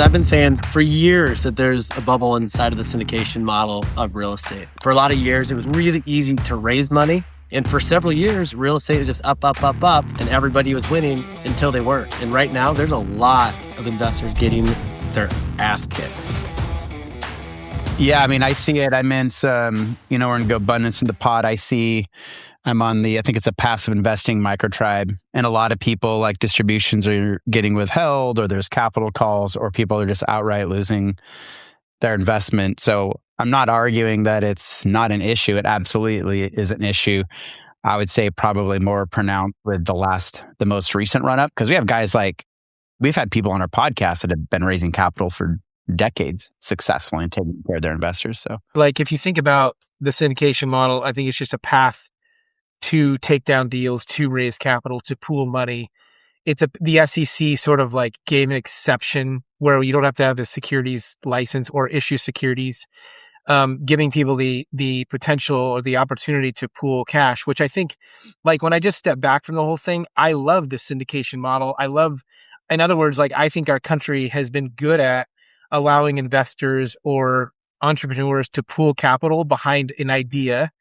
I've been saying for years that there's a bubble inside of the syndication model of real estate. For a lot of years, it was really easy to raise money. And for several years, real estate was just up, up, up, up, and everybody was winning until they weren't. And right now, there's a lot of investors getting their ass kicked. Yeah, I mean, I see it. I'm in some, we're going to go abundance in the pot. I'm on I think it's a passive investing microtribe. And a lot of people, like, distributions are getting withheld, or there's capital calls, or people are just outright losing their investment. So I'm not arguing that it's not an issue. It absolutely is an issue. I would say probably more pronounced with the most recent run up, because we have guys we've had people on our podcast that have been raising capital for decades successfully and taking care of their investors. So, if you think about the syndication model, I think it's just a path to take down deals, to raise capital, to pool money. The SEC sort of gave an exception where you don't have to have a securities license or issue securities, giving people the potential or the opportunity to pool cash, which I think, when I just step back from the whole thing, I love the syndication model. In other words, I think our country has been good at allowing investors or entrepreneurs to pool capital behind an idea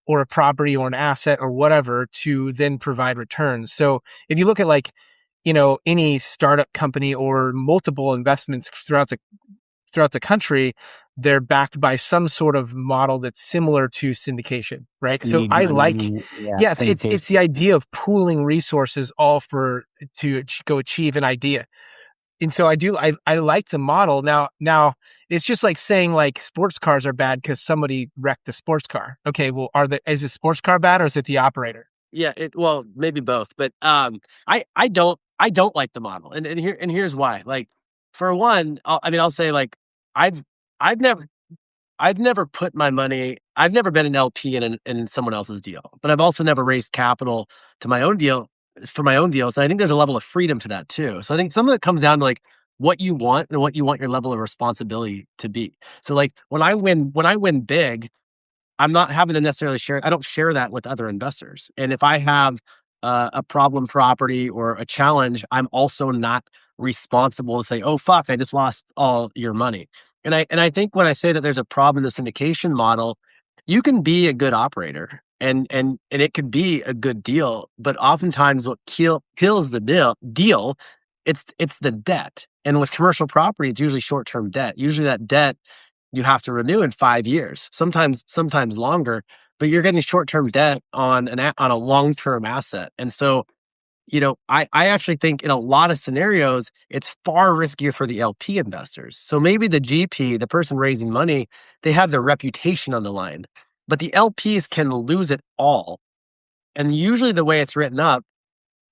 or a property or an asset or whatever to then provide returns. So if you look at any startup company or multiple investments throughout the country, they're backed by some sort of model that's similar to syndication, right? So I it's the idea of pooling resources all to go achieve an idea. And so I like the model. Now it's just like saying sports cars are bad because somebody wrecked a sports car. Okay, well, is the sports car bad or is it the operator? Yeah, well, maybe both, but I don't like the model, and here's why. For one, I'll say I've never put my money. I've never been an LP in someone else's deal, but I've also never raised capital to my own deal for my own deals. And I think there's a level of freedom to that too. So I think some of it comes down to what you want and what you want your level of responsibility to be. So when I win big, I'm not having to necessarily share. I don't share that with other investors. And if I have a problem property or a challenge, I'm also not responsible to say, "Oh fuck, I just lost all your money." And I think when I say that there's a problem in the syndication model, you can be a good operator and it could be a good deal, but oftentimes what kills the deal, it's the debt. And with commercial property, it's usually short-term debt. Usually that debt you have to renew in 5 years, sometimes longer, but you're getting short-term debt on a long-term asset. And so, I actually think in a lot of scenarios, it's far riskier for the LP investors. So maybe the GP, the person raising money, they have their reputation on the line, but the LPs can lose it all. And usually the way it's written up,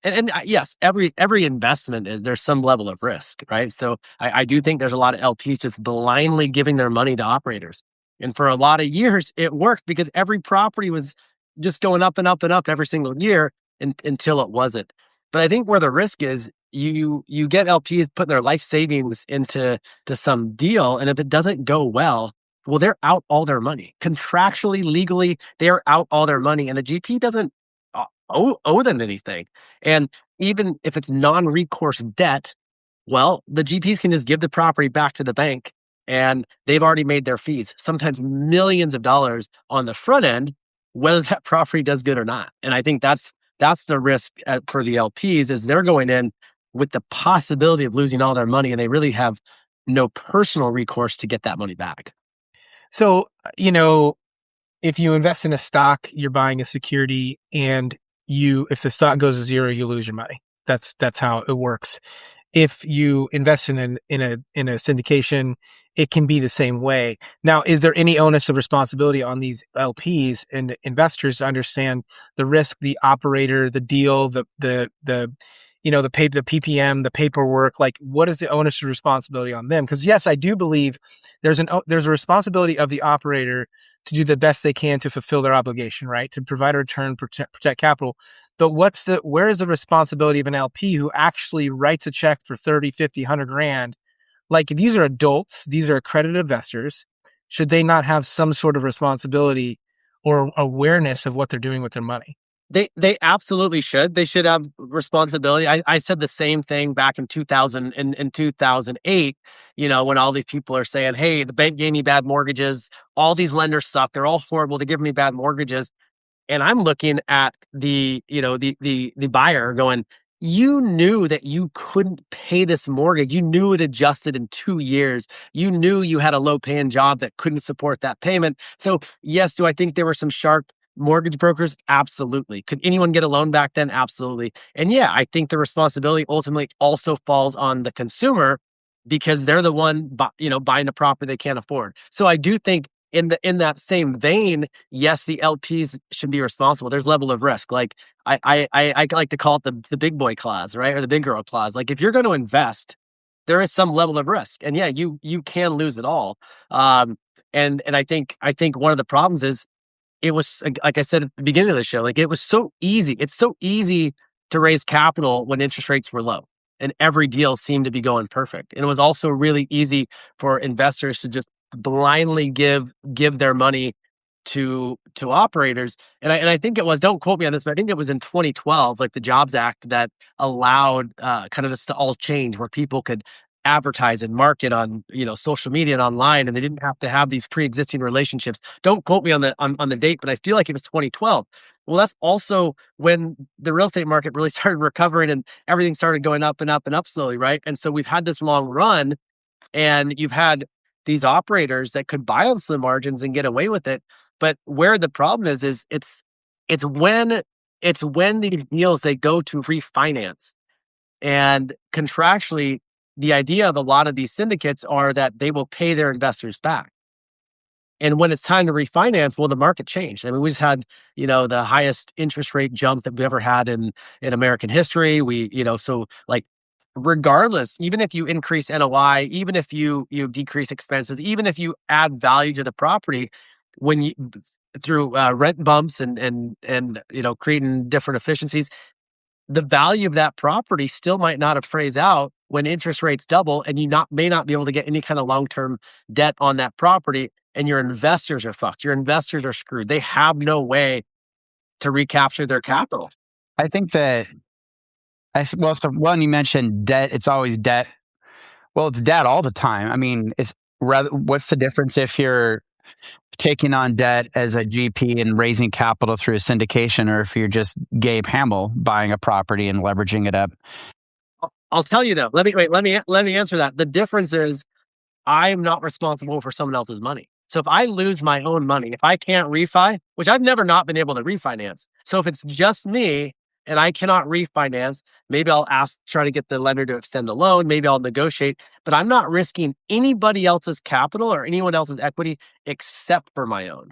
and yes, every investment there's some level of risk, right? So I do think there's a lot of LPs just blindly giving their money to operators. And for a lot of years, it worked because every property was just going up and up and up every single year until it wasn't. But I think where the risk is, you get LPs putting their life savings into some deal, and if it doesn't go well, they're out all their money. Contractually, legally, they are out all their money, and the GP doesn't owe them anything. And even if it's non-recourse debt, the GPs can just give the property back to the bank, and they've already made their fees, sometimes millions of dollars on the front end, whether that property does good or not. And I think that's the risk for the LPs, is they're going in with the possibility of losing all their money, and they really have no personal recourse to get that money back. So, if you invest in a stock, you're buying a security, and if the stock goes to zero, you lose your money. That's how it works. If you invest in a syndication, it can be the same way. Now, is there any onus of responsibility on these LPs and investors to understand the risk, the operator, the deal, the PPM, the paperwork? What is the onus of responsibility on them? Because yes, I do believe there's a responsibility of the operator to do the best they can to fulfill their obligation, right? To provide a return, protect capital. But where is the responsibility of an LP who actually writes a check for 30, 50, 100 grand? If these are adults, these are accredited investors, should they not have some sort of responsibility or awareness of what they're doing with their money? They absolutely should. They should have responsibility. I said the same thing back in 2000 in 2008, when all these people are saying, "Hey, the bank gave me bad mortgages. All these lenders suck. They're all horrible. They give me bad mortgages." And I'm looking at the buyer going, you knew that you couldn't pay this mortgage. You knew it adjusted in 2 years. You knew you had a low paying job that couldn't support that payment. So yes, do I think there were some sharp mortgage brokers? Absolutely. Could anyone get a loan back then? Absolutely. And yeah, I think the responsibility ultimately also falls on the consumer because they're the one, buying a property they can't afford. So I do think in that same vein, yes, the LPs should be responsible. There's level of risk. Like I like to call it the big boy clause, right? Or the big girl clause. Like if you're going to invest, there is some level of risk. And yeah, you can lose it all. And I think one of the problems is it was like I said at the beginning of the show, like it was so easy. It's so easy to raise capital when interest rates were low and every deal seemed to be going perfect. And it was also really easy for investors to just blindly give their money to operators. And I think it was, don't quote me on this, but I think it was in 2012, like the Jobs Act that allowed kind of this to all change where people could advertise and market on social media and online, and they didn't have to have these pre-existing relationships. Don't quote me on the date, but I feel like it was 2012. Well, that's also when the real estate market really started recovering and everything started going up and up and up slowly, right? And so we've had this long run, and you've had these operators that could buy on slim margins and get away with it. But where the problem is it's when these deals they go to refinance. And contractually, the idea of a lot of these syndicates are that they will pay their investors back. And when it's time to refinance, well, the market changed. I mean, we just had, the highest interest rate jump that we ever had in American history. So like, regardless, even if you increase NOI, even if you decrease expenses, even if you add value to the property, when you through rent bumps and creating different efficiencies, the value of that property still might not appraise out when interest rates double, and you may not be able to get any kind of long-term debt on that property, and your investors are fucked. Your investors are screwed. They have no way to recapture their capital. I think that, so one, you mentioned debt. It's always debt. Well, it's debt all the time. I mean, what's the difference if you're taking on debt as a GP and raising capital through a syndication, or if you're just Gabe Hamill buying a property and leveraging it up? I'll tell you though. Let me answer that. The difference is I am not responsible for someone else's money. So if I lose my own money, if I can't refi, which I've never not been able to refinance. So if it's just me and I cannot refinance, maybe I'll try to get the lender to extend the loan. Maybe I'll negotiate, but I'm not risking anybody else's capital or anyone else's equity except for my own.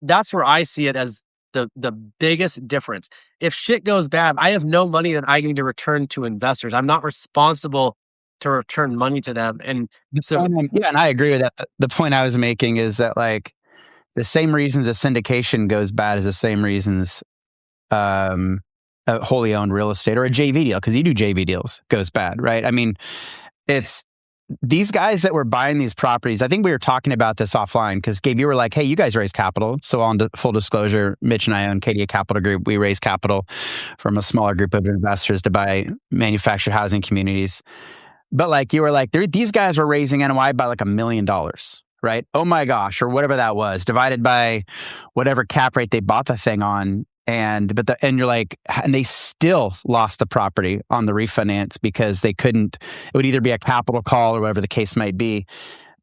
That's where I see it as the biggest difference. If shit goes bad, I have no money that I need to return to investors. I'm not responsible to return money to them. And so, yeah, and I agree with that. The point I was making is that like the same reasons a syndication goes bad is the same reasons a wholly owned real estate or a JV deal, because you do JV deals, goes bad, right? I mean, it's these guys that were buying these properties. I think we were talking about this offline because Gabe, you were like, hey, you guys raise capital. So on full disclosure, Mitch and I own KDA Capital Group. We raise capital from a smaller group of investors to buy manufactured housing communities. But like you were like, these guys were raising NOI by like $1 million, right? Oh my gosh, or whatever that was, divided by whatever cap rate they bought the thing on. And you're like, and they still lost the property on the refinance because they couldn't. It would either be a capital call or whatever the case might be.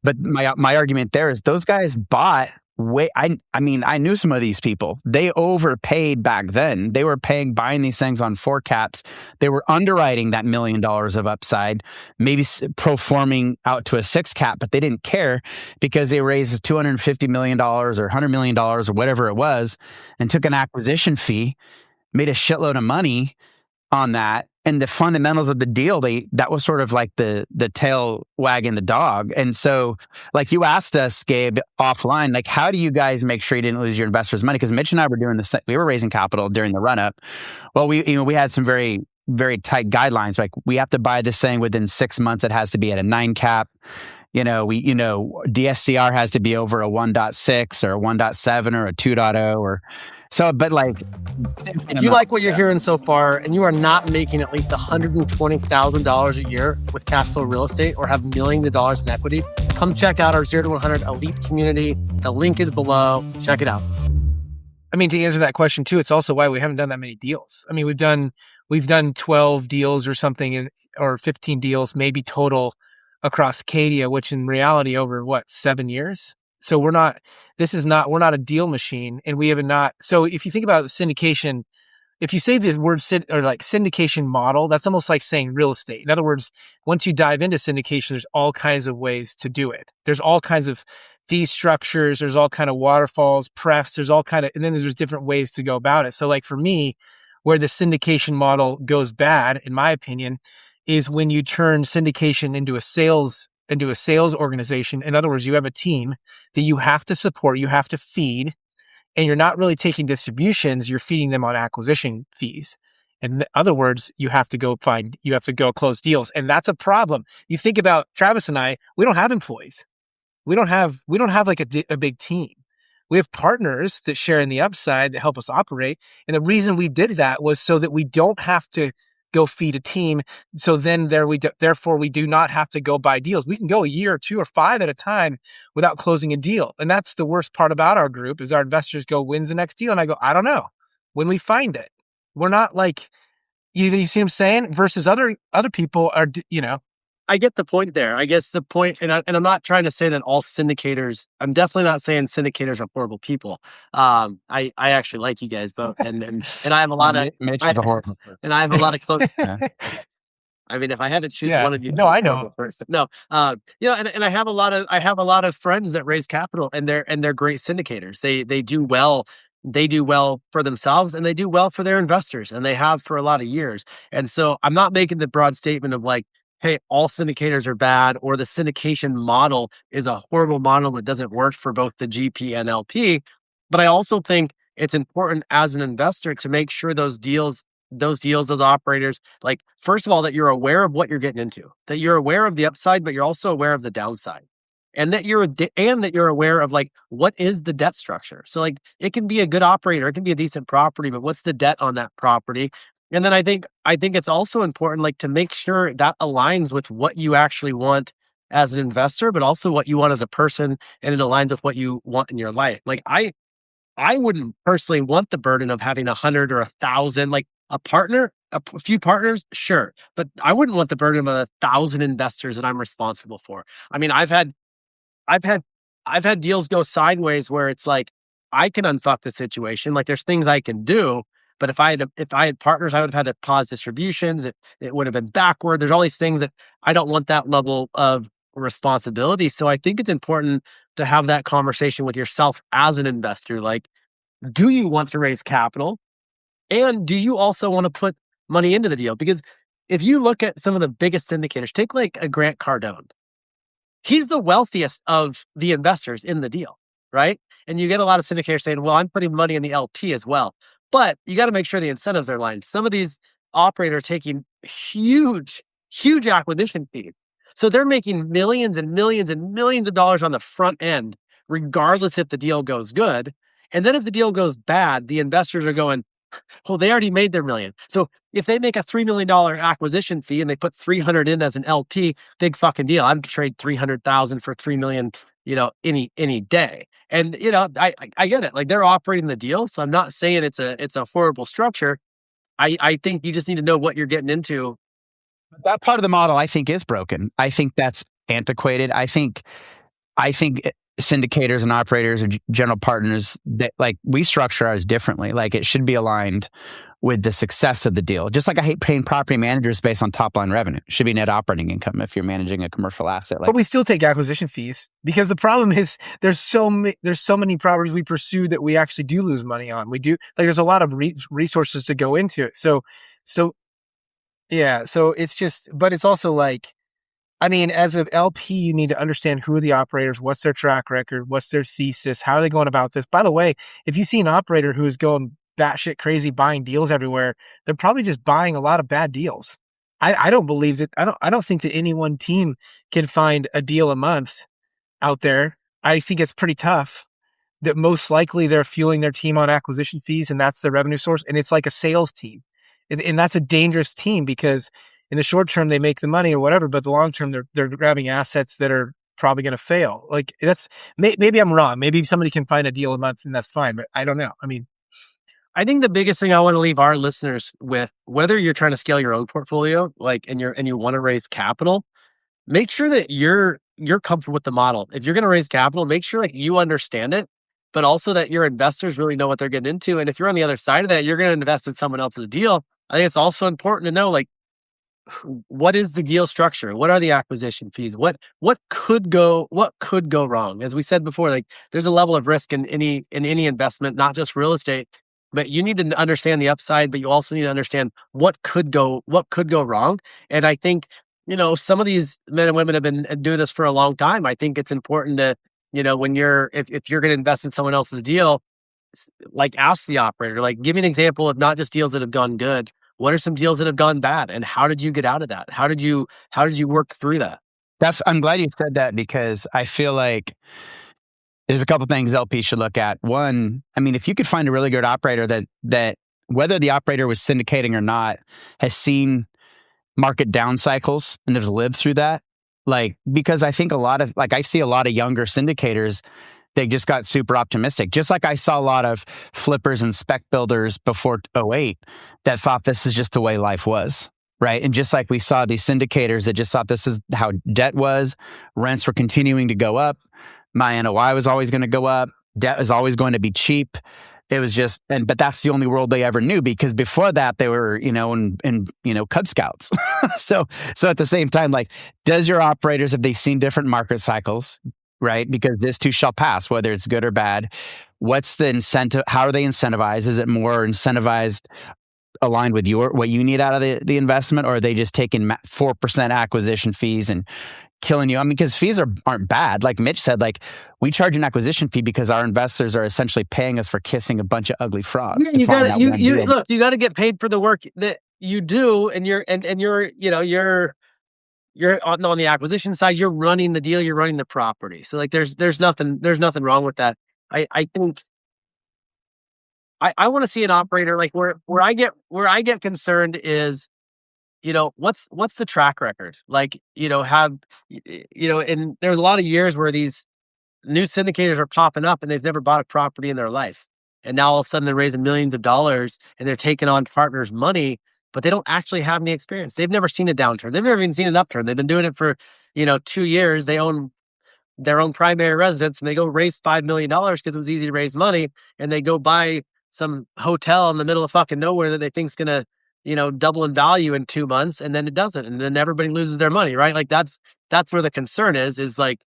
But my argument there is those guys bought way. I mean, I knew some of these people. They overpaid back then. They were buying these things on 4 caps. They were underwriting that $1 million of upside, maybe pro-forming out to a 6 cap, but they didn't care because they raised $250 million or $100 million or whatever it was and took an acquisition fee, made a shitload of money on that. And the fundamentals of the deal, that was sort of like the tail wagging the dog. And so like you asked us, Gabe, offline, like, how do you guys make sure you didn't lose your investors' money? Because Mitch and I were doing this. We were raising capital during the run up. Well, we had some very, very tight guidelines. Like we have to buy this thing within 6 months. It has to be at a 9 cap. DSCR has to be over a 1.6 or a 1.7 or a 2.0 or So, but like, If you like what you're hearing so far and you are not making at least $120,000 a year with cash flow real estate or have millions of dollars in equity, come check out our 0 to 100 elite community. The link is below. Check it out. I mean, to answer that question too, it's also why we haven't done that many deals. I mean, we've done 12 deals or something, or 15 deals maybe total across Acadia, which in reality over 7 years. So we're not a deal machine, and we have not. So if you think about the syndication, if you say the word syndication model, that's almost like saying real estate. In other words, once you dive into syndication, there's all kinds of ways to do it. There's all kinds of fee structures. There's all kind of waterfalls, prefs. There's all kind of, and then there's different ways to go about it. So like for me, where the syndication model goes bad, in my opinion, is when you turn syndication into a sales organization. In other words, you have a team that you have to support, you have to feed, and you're not really taking distributions, you're feeding them on acquisition fees. In other words, you have to go close deals. And that's a problem. You think about Travis and I, we don't have employees. We don't have like a big team. We have partners that share in the upside that help us operate. And the reason we did that was so that we don't have to go feed a team. So then therefore we do not have to go buy deals. We can go a year or 2 or 5 at a time without closing a deal. And that's the worst part about our group is our investors go, when's the next deal? And I go, I don't know. When we find it. We're not like, you see what I'm saying? Versus other people are, I get the point there. I guess the point, and I'm not trying to say that all syndicators, I'm definitely not saying syndicators are horrible people. I actually like you guys both. And I have a lot of, Mitch is a horrible person. And I have a lot of close. Yeah. I mean, if I had to choose Yeah. one of you, No, I know. No, and I have a lot of friends that raise capital, and they're great syndicators. They do well. They do well for themselves, and they do well for their investors, and they have for a lot of years. And so, I'm not making the broad statement of like, hey, all syndicators are bad, or the syndication model is a horrible model that doesn't work for both the GP and LP. But I also think it's important as an investor to make sure those operators, like, first of all, that you're aware of what you're getting into, that you're aware of the upside, but you're also aware of the downside. And that you're aware of like, what is the debt structure? So like, it can be a good operator, it can be a decent property, but what's the debt on that property? And then I think it's also important, like, to make sure that aligns with what you actually want as an investor, but also what you want as a person, and it aligns with what you want in your life. Like, I wouldn't personally want the burden of having 100 or 1,000, like a partner, a few partners, sure, but I wouldn't want the burden of 1,000 investors that I'm responsible for. I mean, I've had deals go sideways where it's like, I can unfuck the situation. Like, there's things I can do, but if I had partners, I would have had to pause distributions. It would have been backward. There's all these things that I don't want that level of responsibility. So I think it's important to have that conversation with yourself as an investor. Like, do you want to raise capital? And do you also want to put money into the deal? Because if you look at some of the biggest indicators, take like a Grant Cardone. He's the wealthiest of the investors in the deal, right? And you get a lot of syndicators saying, well, I'm putting money in the LP as well. But you got to make sure the incentives are aligned. Some of these operators are taking huge acquisition fees. So they're making millions and millions and millions of dollars on the front end, regardless if the deal goes good. And then if the deal goes bad, the investors are going, well, they already made their million. So if they make a $3 million acquisition fee and they put 300 in as an LP, big fucking deal. I'd trade 300,000 for 3 million, any day. And, I get it. Like, they're operating the deal. So I'm not saying it's a horrible structure. I think you just need to know what you're getting into. That part of the model, I think, is broken. I think that's antiquated. I think syndicators and operators or general partners, that, like, we structure ours differently. Like, it should be aligned with the success of the deal. Just like I hate paying property managers based on top line revenue. It should be net operating income if you're managing a commercial asset. But we still take acquisition fees, because the problem is there's so many properties we pursue that we actually do lose money on. We do, like, there's a lot of resources to go into it. So yeah. So it's just, but it's also like, I mean, as an LP, you need to understand who are the operators, what's their track record, what's their thesis, how are they going about this. By the way, if you see an operator who is going batshit crazy buying deals everywhere, they're probably just buying a lot of bad deals. I don't believe that. I don't think that any one team can find a deal a month out there. I think it's pretty tough. that most likely they're fueling their team on acquisition fees and that's their revenue source. And it's like a sales team. And that's a dangerous team because in the short term, they make the money or whatever, but the long term, they're grabbing assets that are probably going to fail. Like that's, maybe I'm wrong. Maybe somebody can find a deal a month and that's fine, but I don't know. I mean, I think the biggest thing I want to leave our listeners with, whether you're trying to scale your own portfolio, like, and you want to raise capital, make sure that you're comfortable with the model. If you're going to raise capital, make sure like you understand it, but also that your investors really know what they're getting into. And if you're on the other side of that, you're going to invest in someone else's deal. I think it's also important to know, like, what is the deal structure? What are the acquisition fees? What could go wrong? As we said before, like there's a level of risk in any investment, not just real estate, but you need to understand the upside, but you also need to understand what could go wrong. And I think, some of these men and women have been doing this for a long time. I think it's important to, when if you're going to invest in someone else's deal, like ask the operator, like give me an example of not just deals that have gone good. What are some deals that have gone bad, and how did you get out of that? How did you work through that? I'm glad you said that because I feel like there's a couple things LP should look at. One, I mean, if you could find a really good operator that whether the operator was syndicating or not has seen market down cycles and has lived through that, like, because I think I see a lot of younger syndicators, they just got super optimistic. Just like I saw a lot of flippers and spec builders before '08 that thought this is just the way life was, right? And just like we saw these syndicators that just thought this is how debt was, rents were continuing to go up, my NOI was always going to go up, debt was always going to be cheap. It was just, but that's the only world they ever knew because before that they were, in Cub Scouts. So at the same time, like, does your operators, have they seen different market cycles? Right? Because this too shall pass, whether it's good or bad. What's the incentive? How are they incentivized? Is it more incentivized aligned with what you need out of the investment? Or are they just taking 4% acquisition fees and killing you? I mean, because fees aren't bad. Like Mitch said, like we charge an acquisition fee because our investors are essentially paying us for kissing a bunch of ugly frogs. You got you got to get paid for the work that you do, and you're on the acquisition side, you're running the deal, you're running the property. So like there's nothing wrong with that. I think I want to see an operator like where I get concerned is, what's the track record? Like, and there's a lot of years where these new syndicators are popping up and they've never bought a property in their life. And now all of a sudden they're raising millions of dollars and they're taking on partners' money, but they don't actually have any experience. They've never seen a downturn. They've never even seen an upturn. They've been doing it for, 2 years. They own their own primary residence and they go raise $5 million because it was easy to raise money. And they go buy some hotel in the middle of fucking nowhere that they think's going to, double in value in 2 months. And then it doesn't. And then everybody loses their money, right? Like that's where the concern is like,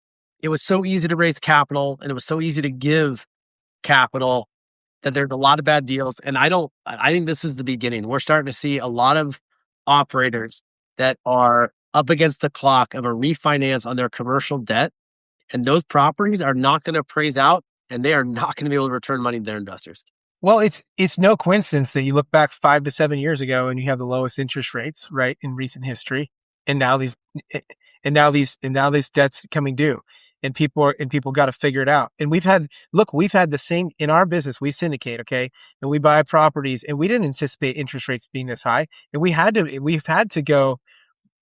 it was so easy to raise capital and it was so easy to give capital that there's a lot of bad deals. And I think this is the beginning. We're starting to see a lot of operators that are up against the clock of a refinance on their commercial debt. And those properties are not going to appraise out and they are not going to be able to return money to their investors. Well, it's no coincidence that you look back 5 to 7 years ago and you have the lowest interest rates, right, in recent history. And now these debts coming due. And people got to figure it out. And we've had the same in our business. We syndicate, okay, and we buy properties, and we didn't anticipate interest rates being this high, and we've had to go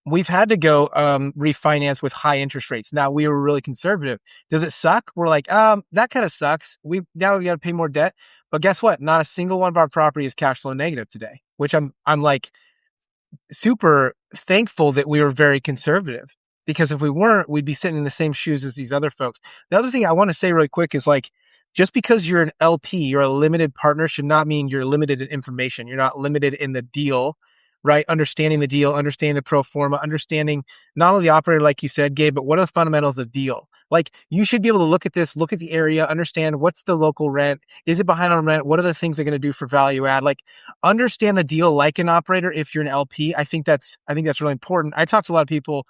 refinance with high interest rates. Now we were really conservative. Does it suck? We're like, that kind of sucks. Now we got to pay more debt. But guess what? Not a single one of our property is cash flow negative today, which I'm like super thankful that we were very conservative. Because if we weren't, we'd be sitting in the same shoes as these other folks. The other thing I want to say really quick is like, just because you're an LP, you're a limited partner should not mean you're limited in information. You're not limited in the deal, right? Understanding the deal, understanding the pro forma, understanding not only the operator, like you said, Gabe, but what are the fundamentals of the deal? Like you should be able to look at this, look at the area, understand what's the local rent. Is it behind on rent? What are the things they're going to do for value add? Like understand the deal like an operator. If you're an LP, I think that's really important. I talk to a lot of people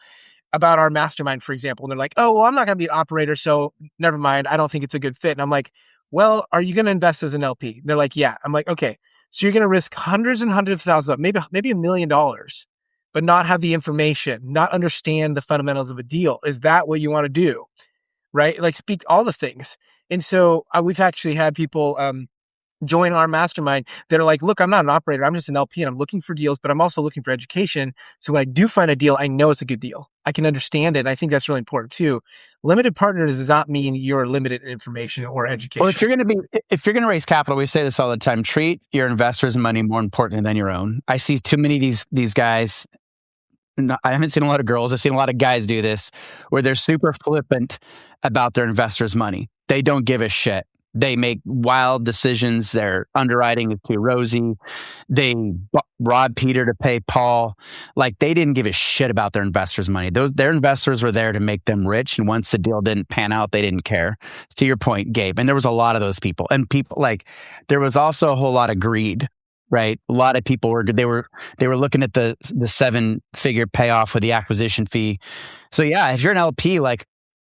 about our mastermind, for example, and they're like, oh, well, I'm not going to be an operator, so never mind. I don't think it's a good fit. And I'm like, well, are you going to invest as an LP? They're like, yeah. I'm like, okay, so you're going to risk hundreds and hundreds of thousands, maybe $1 million, but not have the information, not understand the fundamentals of a deal. Is that what you want to do? Right? Like speak all the things. And so we've actually had people join our mastermind that are like, look, I'm not an operator. I'm just an LP and I'm looking for deals, but I'm also looking for education. So when I do find a deal, I know it's a good deal. I can understand it. And I think that's really important too. Limited partners does not mean you're limited in information or education. Well, if you're going to raise capital, we say this all the time, treat your investors' money more important than your own. I see too many of these guys. I haven't seen a lot of girls. I've seen a lot of guys do this where they're super flippant about their investors' money. They don't give a shit. They make wild decisions. Their underwriting is too rosy. They rob Peter to pay Paul. Like, they didn't give a shit about their investors' money. Their investors were there to make them rich. And once the deal didn't pan out, they didn't care. To your point, Gabe. And there was a lot of those people. And people there was also a whole lot of greed. Right, a lot of people were looking at the 7-figure payoff with the acquisition fee. So yeah, if you're an LP,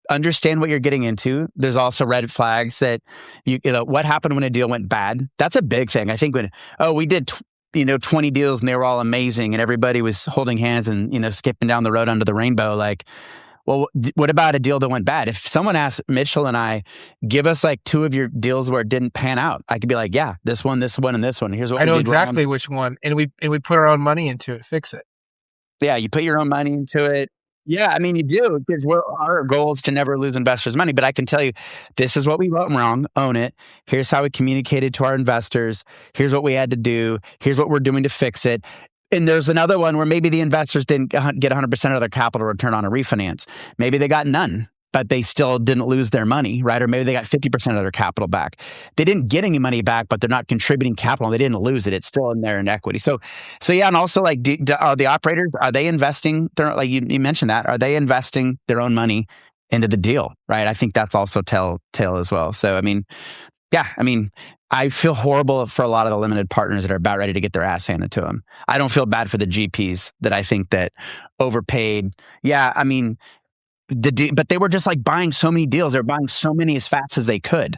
understand what you're getting into. There's also red flags that you know what happened when a deal went bad. That's a big thing. I think when we did 20 deals and they were all amazing and everybody was holding hands and skipping down the road under the rainbow. Well, what about a deal that went bad? If someone asked Mitchell and I, give us 2 of your deals where it didn't pan out, I could be like, yeah, this one, and this one. Here's what I know we did exactly wrong. which one, and we put our own money into it, fix it. Yeah, you put your own money into it. Yeah, I mean, you do, because our goal is to never lose investors' money. But I can tell you, this is what we wrote wrong. Own it. Here's how we communicated to our investors. Here's what we had to do. Here's what we're doing to fix it. And there's another one where maybe the investors didn't get 100% of their capital return on a refinance. Maybe they got none, but they still didn't lose their money, right? Or maybe they got 50% of their capital back. They didn't get any money back, but they're not contributing capital. They didn't lose it. It's still in there in equity. So yeah. And also, are the operators, are they investing you mentioned that, are they investing their own money into the deal, right? I think that's also telltale as well. So, I feel horrible for a lot of the limited partners that are about ready to get their ass handed to them. I don't feel bad for the GPs that I think that overpaid. Yeah, but they were just buying so many deals. They're buying so many as fast as they could,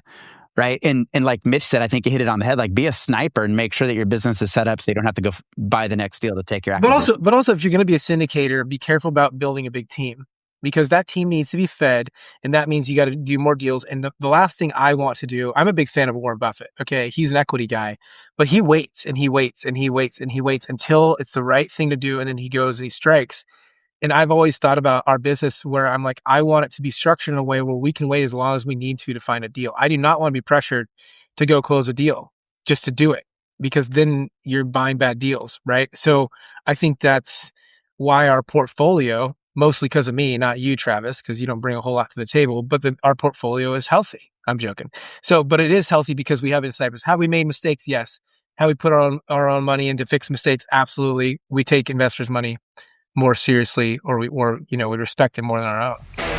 right? And like Mitch said, I think you hit it on the head. Be a sniper and make sure that your business is set up so you don't have to go buy the next deal to take your acquisition. But also, if you're going to be a syndicator, be careful about building a big team, because that team needs to be fed, and that means you got to do more deals. And the last thing I want to do, I'm a big fan of Warren Buffett. Okay, he's an equity guy, but he waits and he waits and he waits and he waits until it's the right thing to do, and then he goes and he strikes. And I've always thought about our business where I'm like, I want it to be structured in a way where we can wait as long as we need to find a deal. I do not want to be pressured to go close a deal just to do it, because then you're buying bad deals, right? So I think that's why our portfolio, mostly because of me, not you, Travis, because you don't bring a whole lot to the table, but our portfolio is healthy. I'm joking. But it is healthy because we have insiders. Have we made mistakes? Yes. Have we put our own money in to fix mistakes? Absolutely. We take investors' money more seriously, or we respect it more than our own.